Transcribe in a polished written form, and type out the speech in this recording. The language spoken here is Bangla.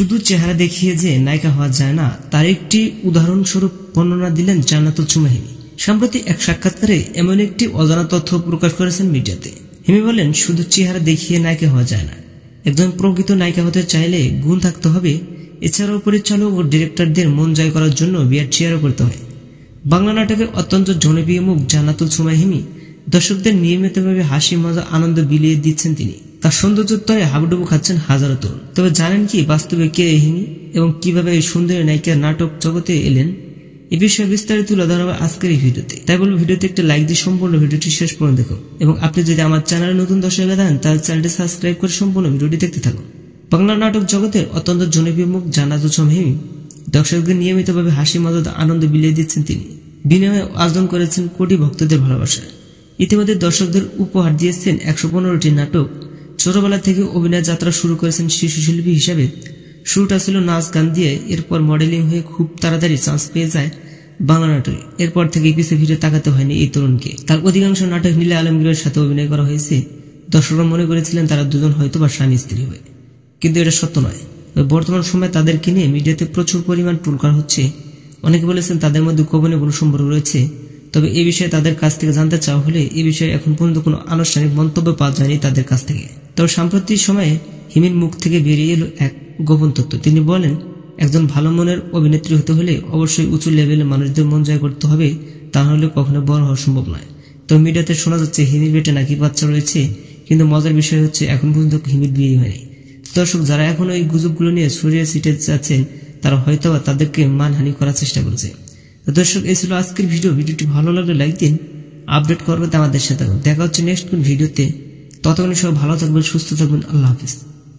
শুধু চেহারা দেখিয়ে যে নায়িকা হওয়া যায় না তার একটি উদাহরণস্বরূপ বর্ণনা দিলেন জান্নাতুল সুমা হিমি। সম্প্রতি এক সাক্ষাৎকারে এমন একটি অজানা তথ্য প্রকাশ করেছেন মিডিয়াতে। হিমি বলেন, শুধু চেহারা দেখিয়ে নায়িকা হওয়া যায় না, একজন প্রকৃত নায়িকা হতে চাইলে গুণ থাকতে হবে। এছাড়াও পরিচালক ও ডিরেক্টরদের মন জয় করার জন্য বিয়ার চেয়ারও করতে হয়। বাংলা নাটকের অত্যন্ত জনপ্রিয় মুখ জান্নাতুল সুমা হিমি দর্শকদের নিয়মিতভাবে হাসি মজা আনন্দ বিলিয়ে দিচ্ছেন। তিনি তার সৌন্দর্যত্বরে হাবুডুবু খাচ্ছেন হাজারো তরুণ। তবে জানেন কি বাস্তবে কে হিমি এবং কিভাবে এই সুন্দরী নায়িকা নাটক জগতে এলেন? এ বিষয়ে বিস্তারিত তুলে ধরা হবে আজকের এই ভিডিওতে। তাই বলবো ভিডিওতে একটা লাইক দিয়ে সম্পূর্ণ ভিডিওটি শেষ পর্যন্ত দেখুন, এবং আপনি যদি আমার চ্যানেলে নতুন দর্শক হয়ে থাকেন তাহলে চ্যানেলটি সাবস্ক্রাইব করে সম্পূর্ণ ভিডিওটি দেখতে থাকুন। বাংলা নাটক জগতের অত্যন্ত জনপ্রিয় মুখ জান্নাতুল সুমা হিমি দর্শকদের নিয়মিতভাবে হাসি মজা আনন্দ বিলিয়ে দিচ্ছেন। তিনি বিনিময়ে অর্জন করেছেন কোটি ভক্তদের ভালোবাসা। ইতিমধ্যে দর্শকদের উপহার দিয়েছেন 115টি নাটক। ছোটবেলা থেকে অভিনয় যাত্রা শুরু করেছেন শিশু শিল্পী হিসাবে। শুরুটা ছিল নাচ গান দিয়ে, এরপর মডেলিং হয়ে খুব তাড়াতাড়ি চান্স পেয়ে যায় বাংলা নাটকে। এরপর থেকে পিছিয়ে ফিরে তাকাতে হয়নি এই তরুণকে। তার অধিকাংশ নাটক নীলা আলমগীরের সাথে অভিনয় করা হয়েছে। দর্শকরা মনে করেছিলেন তারা দুজন হয়তো বা স্বামী স্ত্রী হবে, কিন্তু এটা সত্য নয়। বর্তমান সময়ে তাদেরকে নিয়ে মিডিয়াতে প্রচুর পরিমাণ ট্রোল করা হচ্ছে। অনেকে বলেছেন তাদের মধ্যে গোপনে কোনো সম্পর্ক রয়েছে। তবে এই বিষয়ে তাদের কাছ থেকে জানতে চাওয়া হলে এই বিষয়ে এখন পর্যন্ত কোনো আনুষ্ঠানিক মন্তব্য পাওয়া যায়নি তাদের কাছ থেকে। তবে সাম্প্রতিক সময়ে হিমির মুখ থেকে বেরিয়ে এলো এক গোপন তথ্য। তিনি বলেন, একজন ভালো মনের অভিনেত্রী হতে হলে অবশ্যই উঁচু লেভেলে মানুষদের মন জয় করতে হবে, তা হলে কখনো বড় হওয়া সম্ভব নয়। তবে মিডিয়াতে শোনা যাচ্ছে হিমির পেটে নাকি বাচ্চা রয়েছে, কিন্তু মজার বিষয় হচ্ছে এখন পর্যন্ত হিমির বিয়ে হয়নি। দর্শক যারা এখন ওই গুজবগুলো নিয়ে ছড়িয়ে ছিটিয়ে যাচ্ছেন তারা হয়তো তাদেরকে মানহানি করার চেষ্টা করেছে। দর্শক এই ছিল আজকের ভিডিওটি ভালো লাগলে লাইক দিন, আপডেট করবে আমাদের সাথে। দেখা হচ্ছে নেক্সট কোন ভিডিওতে। ততক্ষণ সব ভালো থাকবেন, সুস্থ থাকবেন। আল্লাহ হাফিজ।